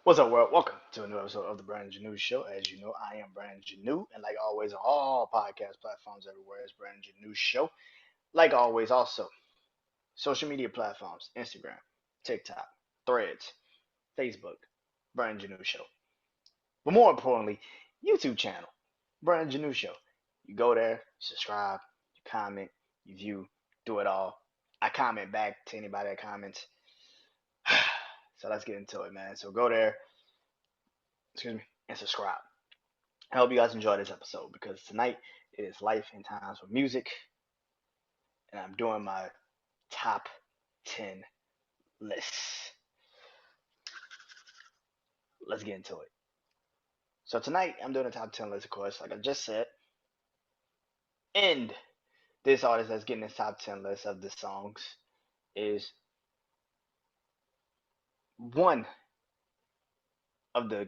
What's up, world? Welcome to a new episode of the BrandonJaneauShow. As you know, I am Brandon Janeau, and like always, on all podcast platforms everywhere, it's BrandonJaneauShow. Like always, also social media platforms: Instagram, TikTok, Threads, Facebook, Brandon Janeau Show. But more importantly, YouTube channel, Brandon Janeau Show. You go there, subscribe, you comment, you view, do it all. I comment back to anybody that comments. So let's get into it, man. So go there, excuse me, and subscribe. I hope you guys enjoy this episode because tonight it is Life and Times for Music, and I'm doing my top 10 lists. Let's get into it. So tonight I'm doing a top 10 list, of course, like I just said, and this artist that's getting this top 10 list of the songs is one of the,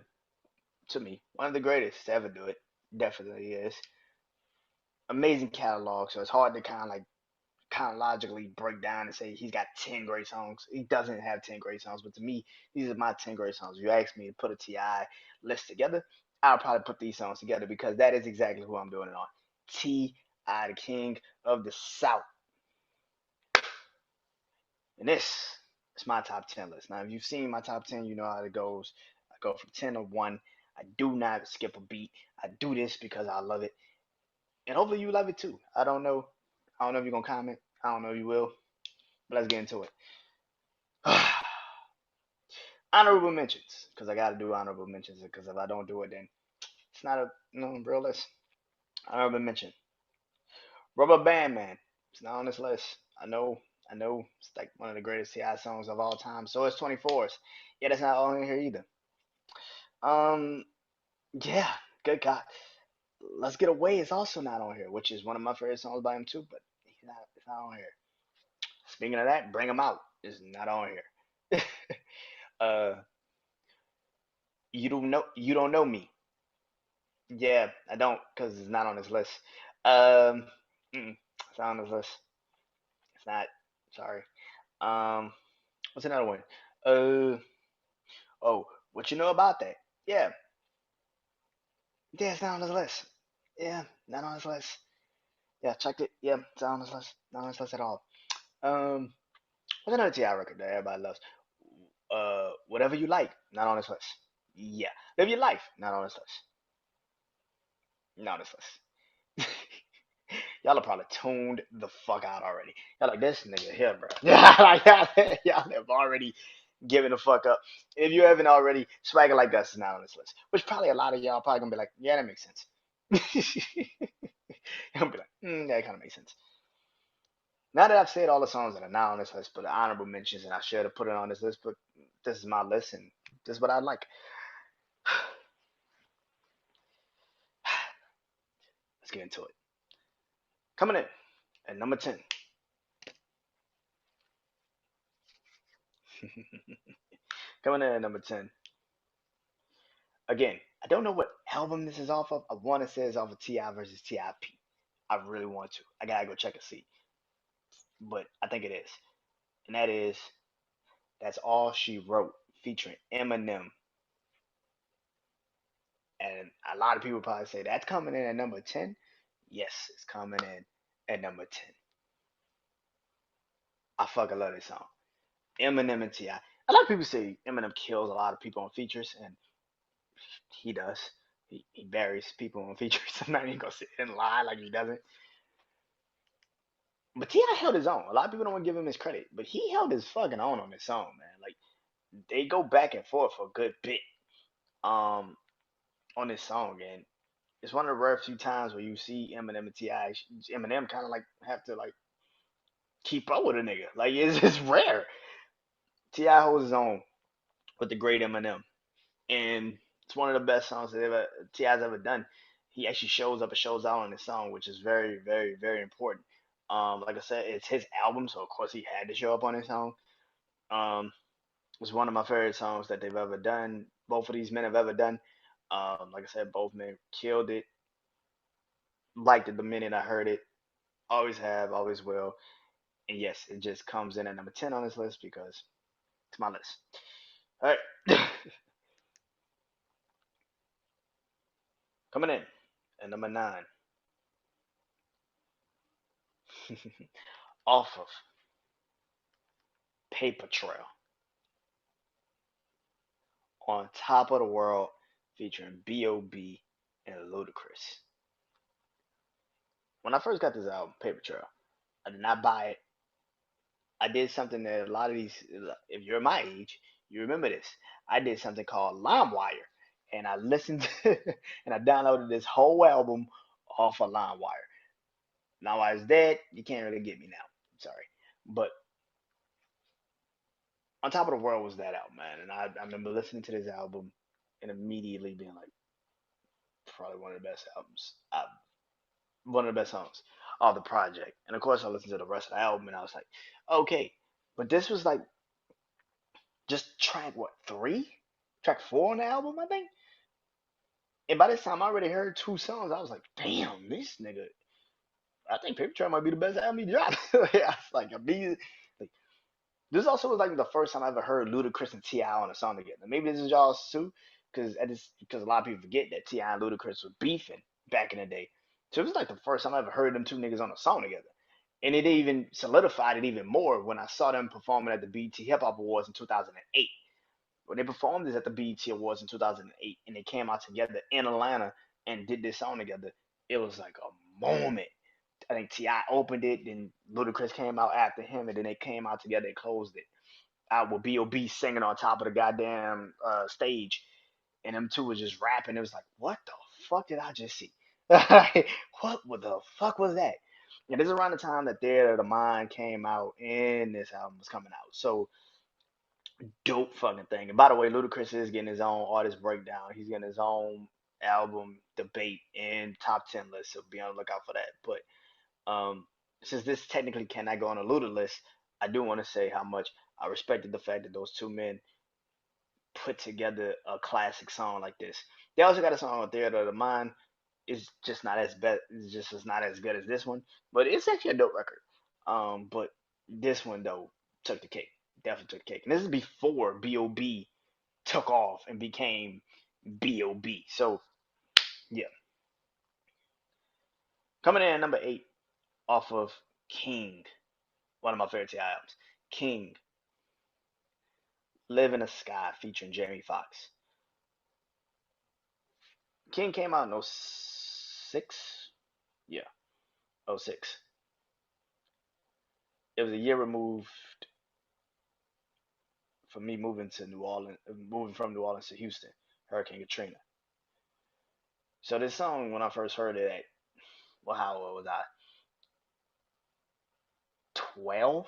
to me, one of the greatest to ever do it. Definitely is. Amazing catalog, so it's hard to kind of logically break down and say he's got 10 great songs. He doesn't have 10 great songs, but to me, these are my 10 great songs. If you ask me to put a T.I. list together, I'll probably put these songs together because that is exactly who I'm doing it on. T.I., the king of the South. And this is my top 10 list. Now, if you've seen my top 10, you know how it goes. I go from 10 to 1. I do not skip a beat. I do this because I love it. And hopefully you love it too. I don't know. I don't know if you're going to comment. I don't know if you will. But let's get into it. Honorable mentions, because I got to do honorable mentions, because if I don't do it, then it's not a real list. Honorable mention: Rubber Band Man. It's not on this list. I know, it's like one of the greatest Ti songs of all time. So it's 24s. Yeah, that's not on here either. Um, yeah, good God. Let's Get Away is also not on here, which is one of my favorite songs by him too. But it's not on here. Speaking of that, Bring 'Em Out is not on here. uh, you don't know me. Yeah, I don't because it's not on this list. Um, it's not on this list. It's not. Sorry. Um, what's another one? Uh, oh, what you know about that? Yeah, yeah, it's not on this list. Yeah, not on this list. Yeah, checked it. Yeah, it's not on this list. Not on this list at all. Um, what's another Ti record that everybody loves? Whatever you like, not on this list. Yeah, live your life, not on this list. Not on this list. Y'all are probably tuned the fuck out already. Y'all like this nigga here, bro. Yeah, like y'all have already given the fuck up. If you haven't already, Swagger Like Us is not on this list. Which probably a lot of y'all probably gonna be like, yeah, that makes sense. I'll be like, that kind of makes sense. Now that I've said all the songs that are not on this list, but the honorable mentions, and I should have put it on this list, but this is my list, and this is what I like. Let's get into it. Coming in at number 10. Coming in at number 10. Again, I don't know what album this is off of. I want to say it's off of Ti versus Tip. I really want to. I gotta go check and see, but I think it is, and that is That's All She Wrote featuring Eminem. And a lot of people probably say that's coming in at number 10. Yes, it's coming in at number 10. I fucking love this song. Eminem and Ti. A lot of people say Eminem kills a lot of people on features, and he does. He buries people on features. I'm not even gonna sit and lie like he doesn't. But Ti held his own. A lot of people don't want to give him his credit, but he held his fucking own on this song, man. Like they go back and forth for a good bit um on this song, and it's one of the rare few times where you see Eminem and Ti. Eminem kind of like have to like keep up with a nigga. Like it's rare. Ti holds his own with the great Eminem, and it's one of the best songs that ever Ti's ever done. He actually shows up and shows out on this song, which is very, very, very important. Like I said, it's his album, so of course he had to show up on this song. Um, it's one of my favorite songs that they've ever done. Both of these men have ever done. Like I said, both men killed it. Liked it the minute I heard it. Always have, always will. And yes, it just comes in at number 10 on this list because it's my list. All right. Coming in at number nine, off of Paper Trail, on top of the world, featuring B.O.B. and Ludacris. When I first got this album, Paper Trail, I did not buy it. I did something that a lot of these, if you're my age, you remember this. I did something called LimeWire, and I listened to, and I downloaded this whole album off of LimeWire. Now I was dead. You can't really get me now. I'm sorry, but on top of the world was that album, man. And I remember listening to this album and immediately being like, probably one of the best albums, one of the best songs of the project. And of course, I listened to the rest of the album and I was like, okay, but this was like just track what three, track four on the album, I think. And by this time, I already heard two songs. I was like, damn, this nigga. I think Paper Trail might be the best album he dropped. I was like, immediately, like, this also was like the first time I ever heard Ludacris and Ti on a song together. Maybe this is y'all too, because a lot of people forget that Ti and Ludacris were beefing back in the day. So it was like the first time I ever heard them two niggas on a song together, and it even solidified it even more when I saw them performing at the BET Hip Hop Awards in 2008. When they performed this at the BET Awards in 2008, and they came out together in Atlanta and did this song together, it was like a moment. I think Ti opened it, then Ludacris came out after him, and then they came out together and closed it out with B.O.B. singing on top of the goddamn stage, and them two was just rapping. It was like, what the fuck did I just see? What the fuck was that? And this is around the time that Theater of the Mind came out and this album was coming out. So dope fucking thing. And by the way, Ludacris is getting his own artist breakdown. He's getting his own album debate and top 10 list. So be on the lookout for that. But since this technically cannot go on a Luda list, I do want to say how much I respected the fact that those two men put together a classic song like this. They also got a song on Theater of the Mind. It's just not as bad. It's just is not as good as this one, but it's actually a dope record. But this one though took the cake. Definitely took the cake. And this is before B.O.B. took off and became B.O.B. So yeah, coming in at number eight off of King, one of my favorite T.I. albums. King, Live in the Sky featuring Jamie Foxx. King came out in '06. Yeah, '06. It was a year removed from me moving to New Orleans, moving from New Orleans to Houston, Hurricane Katrina. So this song, when I first heard it, at, well, how old was I? 12.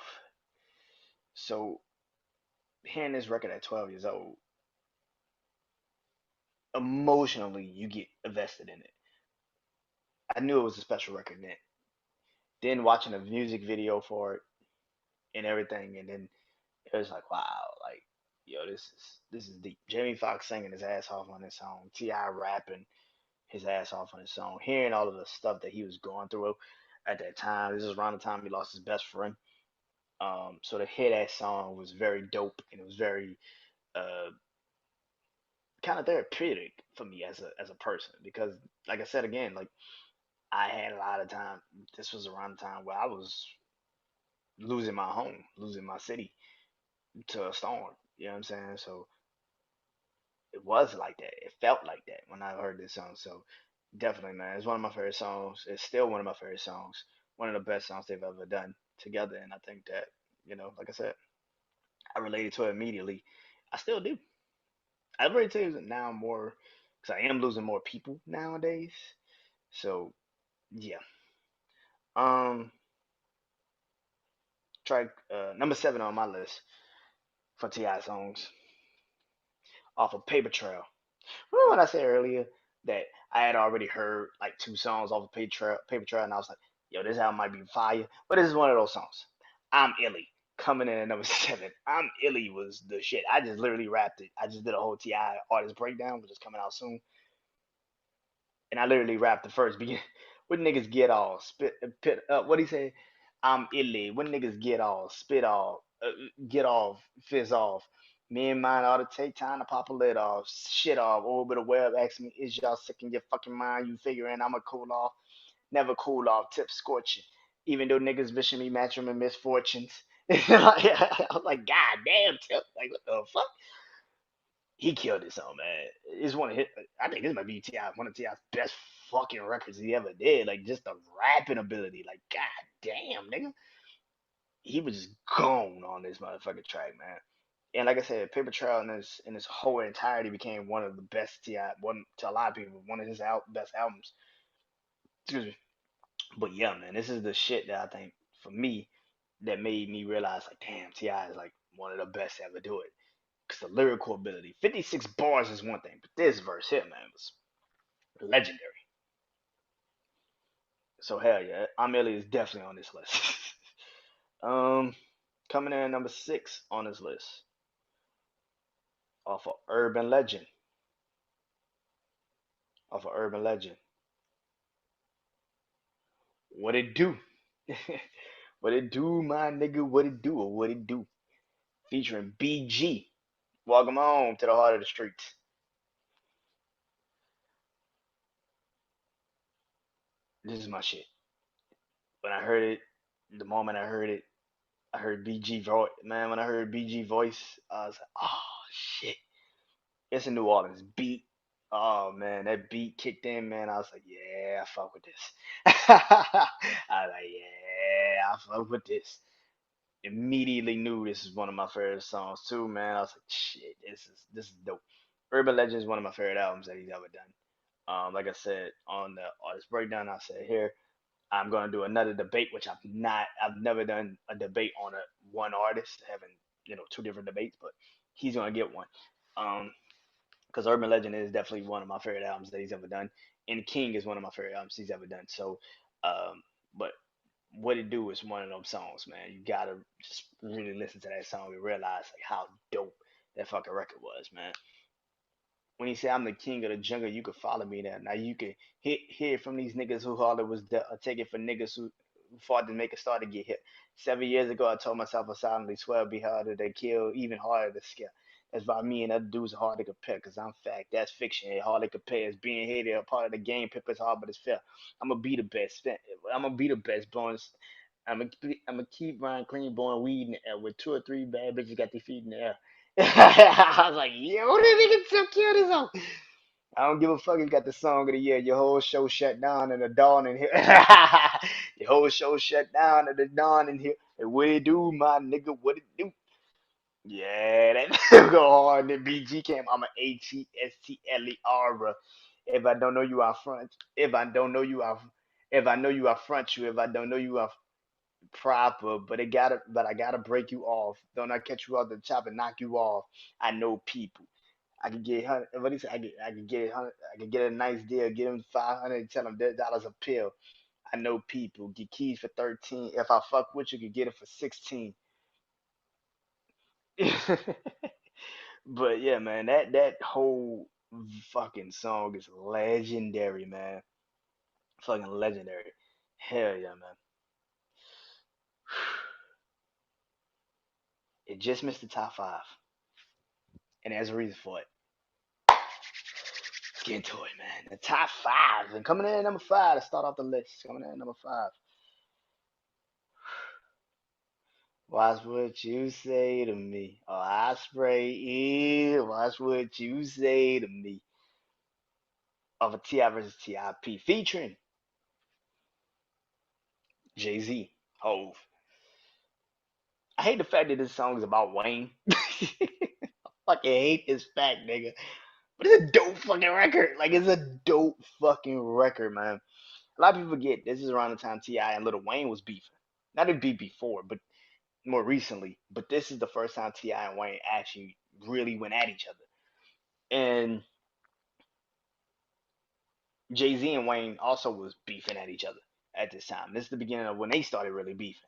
So hearing this record at 12 years old, emotionally you get invested in it. I knew it was a special record then. Then watching a music video for it and everything, and then it was like, wow, like yo, this is deep. Jamie Foxx singing his ass off on this song, Ti rapping his ass off on his song, hearing all of the stuff that he was going through at that time. This is around the time he lost his best friend. So to hear that song was very dope, and it was very uh, kind of therapeutic for me as a person because, like I said again, like I had a lot of time. This was around the time where I was losing my home, losing my city to a storm. You know what I'm saying? So it was like that. It felt like that when I heard this song. So definitely, man, it's one of my favorite songs. It's still one of my favorite songs. One of the best songs they've ever done together. And I think that, like I said, I related to it immediately. I still do. I relate to it now more because I am losing more people nowadays. So yeah. Um, track number seven on my list for Ti songs off of Paper Trail. Remember when I said earlier that I had already heard like two songs off of Paper Trail, and I was like, "Yo, this album might be fire," but this is one of those songs. I'm Illy coming in at number seven. I'm Illy was the shit. I just literally rapped it. I just did a whole Ti artist breakdown, which is coming out soon, and I literally rapped the first beginning. What niggas get all spit pit what he say? I'm Illy. When niggas get all spit all get off fizz off. Me and mine ought to take time to pop a lid off, shit off, over the web, ask me, is y'all sick in your fucking mind? You figuring I'ma cool off? Never cool off, tip scorching. Even though niggas wishing me matching and misfortunes. Like, I was like, God damn, Tip. Like, what the fuck? He killed this song, man. It's one of his, I think this might be T.I., one of T.I.'s best fucking records he ever did. Like, just the rapping ability. Like, God damn, nigga. He was just gone on this motherfucking track, man. And like I said, Paper Trail in his whole entirety became one of the best T.I., one to a lot of people, one of his best albums. Excuse me. But yeah, man, this is the shit that I think for me that made me realize like, damn, Ti is like one of the best to ever do it. Cause the lyrical ability, 56 bars is one thing, but this verse here, man, was legendary. So hell yeah, Amelie is definitely on this list. um, coming in at number 6 on this list, off of Urban Legend, off of Urban Legend. What it do? What it do, my nigga? What it do or what it do? Featuring BG. Welcome home to the heart of the streets. This is my shit. When I heard it, the moment I heard BG voice. Man, when I heard BG voice, I was like, oh shit, it's a New Orleans beat. Oh man, that beat kicked in, man. I was like, yeah, I fuck with this. I was like, yeah, I fuck with this. Immediately knew this is one of my favorite songs too, man. I was like, shit, this is dope. Urban Legend is one of my favorite albums that he's ever done. Like I said on the artist breakdown, I said here I'm gonna do another debate, which I've never done a debate on a one artist, having two different debates, but he's gonna get one. Um, because Urban Legend is definitely one of my favorite albums that he's ever done, and King is one of my favorite albums he's ever done. So, but what it do is one of them songs, man. You gotta just really listen to that song and realize like how dope that fucking record was, man. When he said I'm the king of the jungle, you could follow me there. Now you can hear from these niggas who all it was taking for niggas who fought to make a start to get hit. 7 years ago, I told myself I silently swear be harder to kill, even harder to scare. That's why me and other dudes are hard to compare, cause I'm fact, that's fiction. It hard to compare. It's being hated, a part of the game. Paper's hard, but it's fair. I'm gonna be the best. I'm gonna be the best. I'm gonna keep Ryan clean, blowing weed in the air with 2 or 3 bad bitches got their feet in the air. I was like, yo, this nigga so cute as hell. I don't give a fuck if you got the song of the year. Your whole show shut down and the dawn in here. Your whole show shut down and the dawn in here. And what it do, my nigga? What it do? Yeah, that go hard. The BG came. I'm a HESTLER, bro. If I don't know you, I front. If I don't know you, if I know you, I front you. If I don't know you, I proper. But I gotta break you off. Don't I catch you off the top and knock you off? I know people. I could get what he said. I could get 100. I could get a nice deal. Get him 500. Tell him $dollars a pill. I know people. Get keys for 13. If I fuck with you, could get it for 16. But yeah, man, that whole fucking song is legendary, man. Fucking legendary. Hell yeah, man. It just missed the top 5, and there's a reason for it. Let's get into it, man. The top 5, and coming in at number 5 to start off the list. Coming in at number 5. Watch what you say to me. Oh, I spray it. Watch what you say to me. Of a T.I. versus T.I.P. featuring Jay Z. Hove. I hate the fact that this song is about Wayne. I fucking hate this fact, nigga. But it's a dope fucking record. Like, it's a dope fucking record, man. A lot of people forget this is around the time T.I. and Lil Wayne was beefing. Not to be before, but more recently. But this is the first time T.I. and Wayne actually really went at each other. And Jay Z and Wayne also was beefing at each other at this time. This is the beginning of when they started really beefing.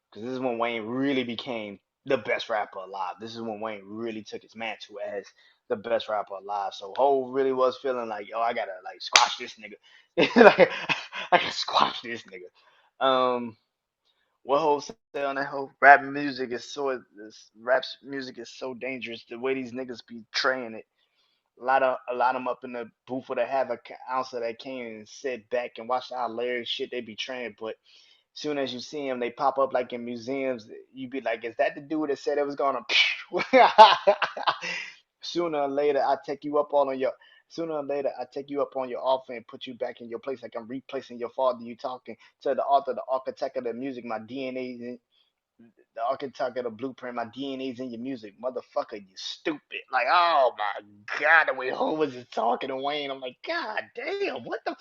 Because this is when Wayne really became the best rapper alive. This is when Wayne really took his mantle as the best rapper alive. So Hov really was feeling like, yo, I gotta like squash this nigga. Like, I gotta squash this nigga. Um, What whole say on that whole rap music is so rap music is so dangerous. The way these niggas be traying it. A lot of them up in the booth with a have a ounce of that cane and sit back and watch the hilarious shit they be traying. But soon as you see them, they pop up like in museums. You be like, is that the dude that said it was gonna? Sooner or later, I take you up on your. Sooner or later, I take you up on your offer and put you back in your place like I'm replacing your father. You talking to the author, the architect of the music. My DNA, the architect of the blueprint. My DNA's in your music, motherfucker. You stupid. Like, oh my god, the way Ho was just talking to Wayne, I'm like, god damn, what the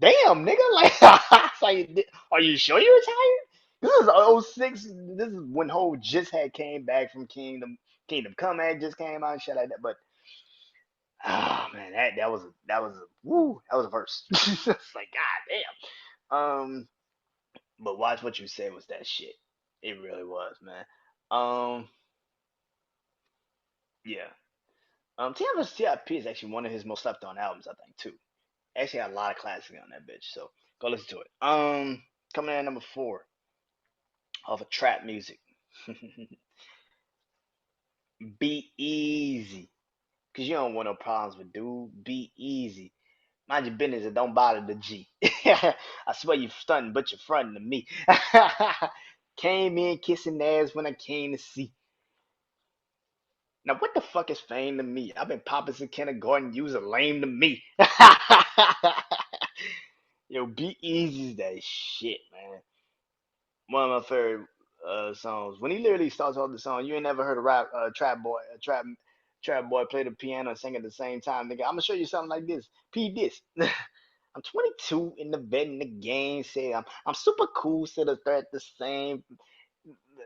damn nigga? Like, it's like, are you sure you retired? This is '06. This is when Ho just had came back from Kingdom. Kingdom Come had just came out and shit like that. But oh man, that was a woo, that was a verse. It's like god damn. But watch what you said was that shit. It really was, man. Um, yeah. T.I. vs. T.I.P. is actually one of his most slept on albums, I think, too. Actually, had a lot of classics on that bitch, so go listen to it. Coming in at number 4 off of trap music. Be easy, cause you don't want no problems with dude. Be easy. Mind your business and don't bother the G. I swear you stunting, but you're fronting to me. Came in kissing ass when I came to see. Now, what the fuck is fame to me? I've been popping since kindergarten. You's a lame to me. Yo, Be Easy's that shit, man. One of my favorite songs. When he literally starts off the song, you ain't never heard a trap boy play the piano and sing at the same time. Nigga, I'm gonna show you something like this. P this. I'm 22 in the vet in the game. Say I'm super cool. Set the threat the same.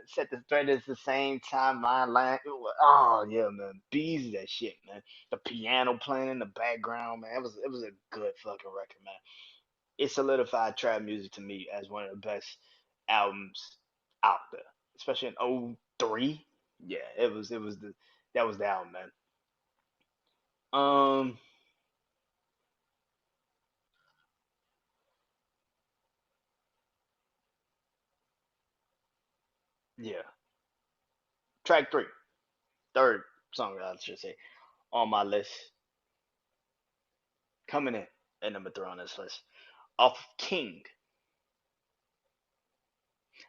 Set the thread at the same time. Line. Oh yeah, man. Bees that shit, man. The piano playing in the background, man. It was a good fucking record, man. It solidified trap music to me as one of the best albums out there, especially in '03. Yeah, it was the that was the album, man. Um, yeah. Track 3, third song I should say on my list, coming in at number 3 on this list, off of King.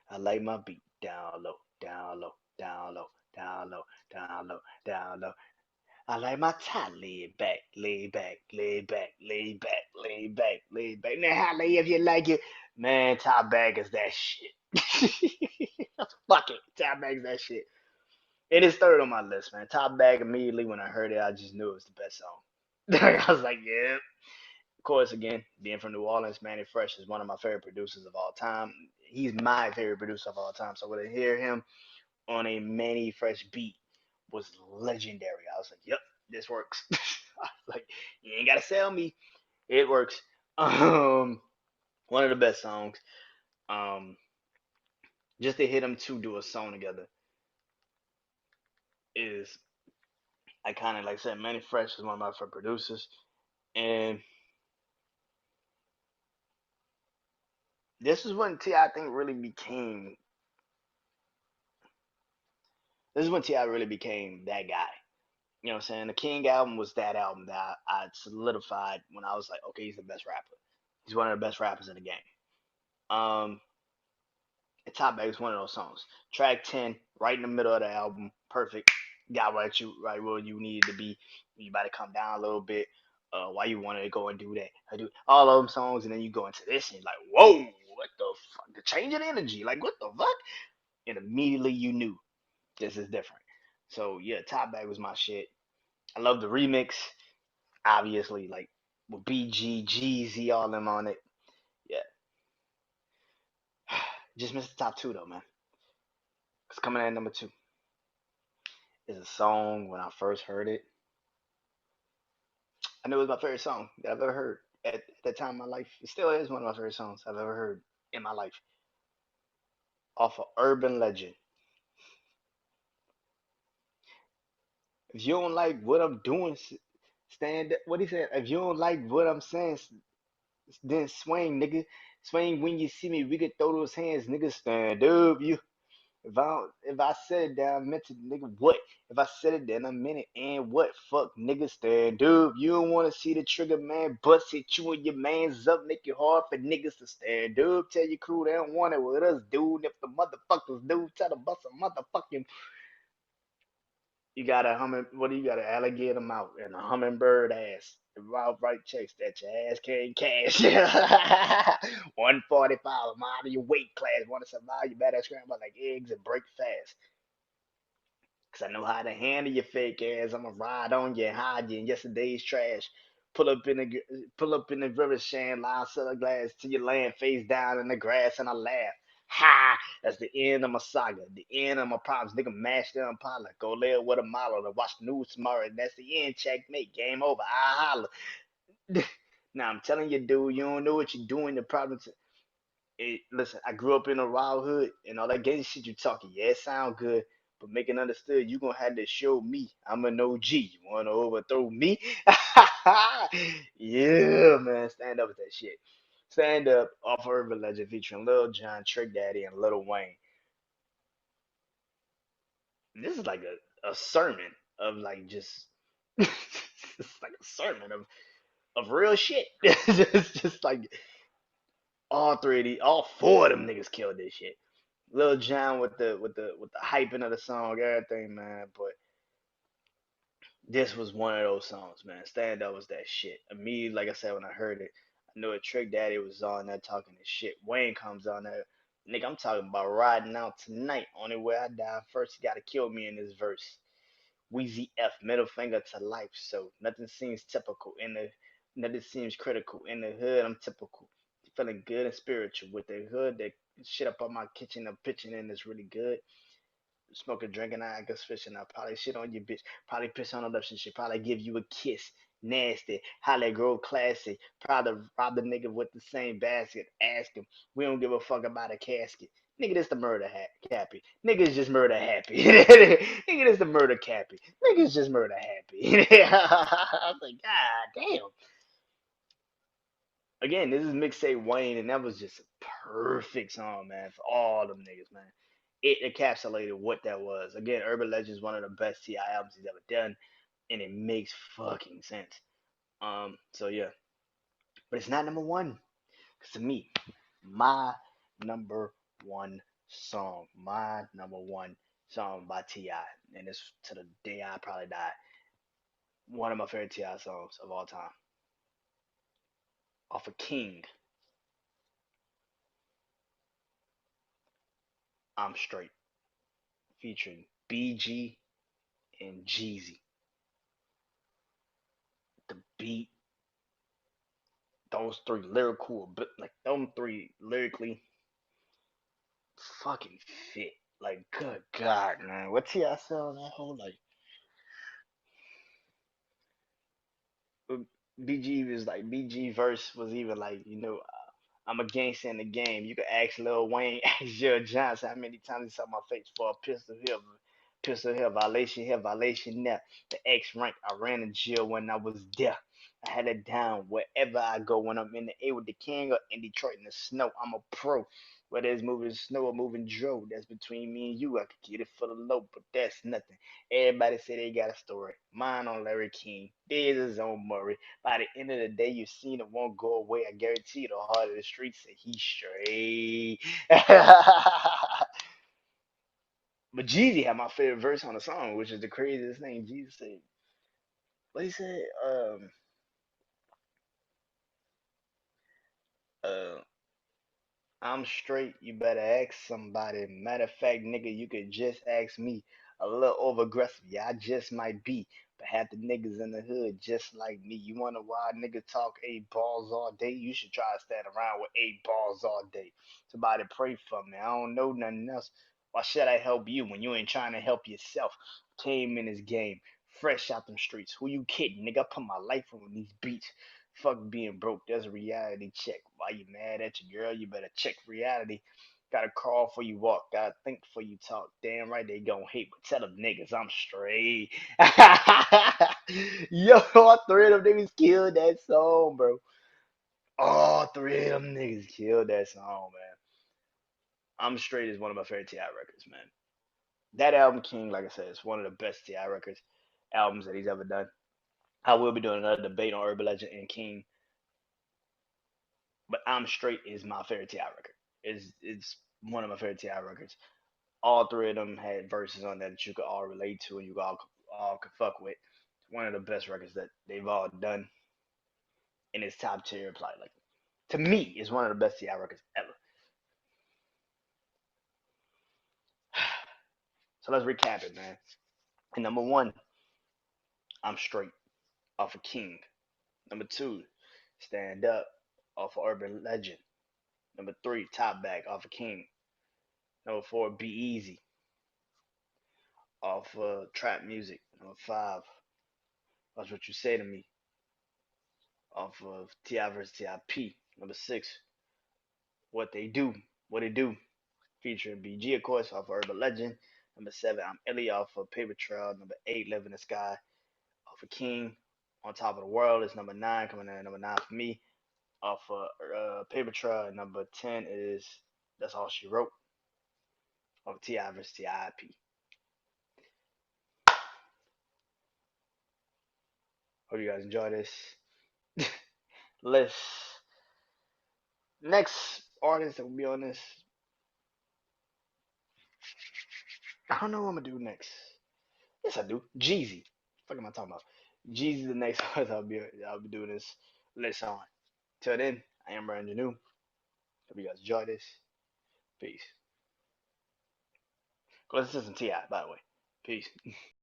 I like my beat down low, down low, down low, down low, down low, down low. I like my tie laid back, laid back, laid back, laid back, laid back, laid back. Now, holla if you like it. Man, top bag is that shit. Fuck it. Top bag is that shit. It is third on my list, man. Top bag immediately when I heard it, I just knew it was the best song. I was like, yeah. Of course, again, being from New Orleans, Manny Fresh is one of my favorite producers of all time. He's my favorite producer of all time. So when I hear him on a Manny Fresh beat was legendary. I was like, yep, this works. I was like, you ain't gotta sell me. It works. Um, One of the best songs. Um, just to hit them two do a song together is iconic. Like I said, Manny Fresh is one of my favorite producers, and this is when Ti I think really became. This is when Ti really became that guy. You know what I'm saying? The King album was that album that I solidified when I was like, okay, he's the best rapper. He's one of the best rappers in the game. Um, and Top Bag is one of those songs. Track 10, right in the middle of the album, perfect. Got right where you needed to be. You about to come down a little bit. Why you wanted to go and do that? I do all of them songs, and then you go into this, and you're like, whoa, what the fuck? The change in energy, like what the fuck? And immediately you knew this is different. So yeah, Top Bag was my shit. I love the remix, obviously, like with BG, Jeezy, all them on it. Yeah, just missed the top two though, man. It's coming in at number 2 is a song when I first heard it. I knew it was my favorite song that I've ever heard at that time in my life. It still is one of my favorite songs I've ever heard in my life. Off of Urban Legend. If you don't like what I'm doing, stand up. What he said? If you don't like what I'm saying, then swing, nigga. Swing when you see me, we could throw those hands, nigga. Stand up, you. If I said it down, I meant it, nigga. What? If I said it, then I meant it. And what? Fuck, nigga. Stand up. You don't want to see the trigger, man. Bust it, you and your man's up. Make it hard for niggas to stand up. Tell your crew they don't want it with us, dude. If the motherfuckers do, tell them bust a motherfucking. You got a humming. What do you got? An alligator mouth and a hummingbird ass. The right checks that your ass can't cash. 145 a mile of your weight class. Want to survive? You better scramble like eggs and break fast. Cause I know how to handle your fake ass. I'ma ride on you and hide you in yesterday's trash. Pull up in the river sand, line cellar glass till you land face down in the grass and I laugh. Ha! That's the end of my saga, the end of my problems. Nigga mashed the Impala. Go live with a model to watch the news tomorrow. And that's the end. Checkmate. Game over. I holla. Now I'm telling you, dude, you don't know what you're doing. The problems listen, I grew up in a wild hood and all that gay shit you talking. Yeah, it sound good, but make it understood, you gonna have to show me I'm an OG. You wanna overthrow me? Yeah, man, stand up with that shit. Stand up off Urban Legend featuring Lil Jon, Trick Daddy, and Lil Wayne. This is like a sermon of like just it's like a sermon of real shit. Just like all four of them niggas killed this shit. Lil Jon with the hyping of the song, everything, man. But this was one of those songs, man. Stand Up was that shit. Immediately, like I said, when I heard it, I knew a Trick Daddy was on there talking this shit. Wayne comes on there. Nigga, I'm talking about riding out tonight. Only way I die first, you gotta kill me in this verse. Wheezy F, middle finger to life. So nothing seems typical in the nothing seems critical. In the hood, I'm typical. Feeling good and spiritual with the hood that shit up on my kitchen. I'm pitching in is really good. Smoking, drinking, I guess fishing. I probably shit on your bitch. Probably piss on her lips and shit. Probably give you a kiss. Nasty. Holly Grove classic. Probably rob the nigga with the same basket. Ask him. We don't give a fuck about a casket. Nigga, this the murder cappy. Nigga's just murder happy. Nigga, this the murder cappy. Nigga's just murder happy. I was like, God damn. Again, this is mixtape Wayne, and that was just a perfect song, man, for all them niggas, man. It encapsulated what that was. Again, Urban Legend is one of the best T.I. albums he's ever done, and it makes fucking sense. So yeah, but it's not number one. Cause to me, my number one my number one song by T.I., and it's to the day I probably die. One of my favorite T.I. songs of all time, off of King. I'm Straight, featuring BG and Jeezy. The beat, those three lyrical, but like them three lyrically fucking fit. Like, good God, man. What T.I. said on that whole, like, BG was like, BG verse was even like, I'm a gangster in the game. You can ask Lil Wayne, ask Jill Johnson how many times he saw my face for a pistol here, violation there. The X rank, I ran in jail when I was there. I had it down wherever I go when I'm in the A with the king or in Detroit in the snow. I'm a pro. Whether it's moving snow or moving dro, that's between me and you. I could get it for the low, but that's nothing. Everybody say they got a story. Mine on Larry King. Theirs is on Murray. By the end of the day, you seen it won't go away. I guarantee you, the heart of the streets say he's straight. But Jeezy had my favorite verse on the song, which is the craziest thing. Jeezy said, what he said, uh, I'm straight. You better ask somebody. Matter of fact, nigga, you could just ask me. A little over aggressive. Yeah, I just might be. But half the niggas in the hood just like me. You wonder why a nigga talk 8 balls all day? You should try to stand around with 8 balls all day. Somebody pray for me. I don't know nothing else. Why should I help you when you ain't trying to help yourself? Came in this game, fresh out them streets. Who you kidding, nigga? I put my life on these beats. Fuck being broke. There's a reality check. Why you mad at your girl? You better check reality. Gotta crawl before you walk. Gotta think before you talk. Damn right they gon' hate, but tell them niggas I'm straight. Yo, all three of them niggas killed that song, bro. All three of them niggas killed that song, man. I'm Straight is one of my favorite Ti records, man. That album, King, like I said, is one of the best Ti records albums that he's ever done. I will be doing another debate on Urban Legend and King, but I'm Straight is my favorite Ti record. It's one of my favorite Ti records. All three of them had verses on that you could all relate to and you all could fuck with. One of the best records that they've all done in its top tier. Like to me, it's one of the best Ti records ever. So let's recap it, man. And number one, I'm Straight off of King. Number two, Stand Up off of Urban Legend. Number three, Top Back off of King. Number four, Be Easy off Trap Music. Number five, That's What You Say to Me off of Ti vs. Tip. Number six, What They Do, What It Do, featuring BG, of course, off of Urban Legend. Number seven, I'm Illy off of Paper Trail. Number eight, Live in the Sky off of King. On Top of the World is number nine, coming in at number nine for me off of Paper Trail. And number 10 is That's All She Wrote of Ti vs. Tip. Hope you guys enjoy this. Let's next artist that will be on this. I don't know what I'm gonna do next. Yes, I do. Jeezy. What am I talking about? Jeezy, the next artist I'll be doing this list on. Till then, I am Brandon Janeau. Hope you guys enjoy this. Peace. Go listen to some Ti, by the way. Peace.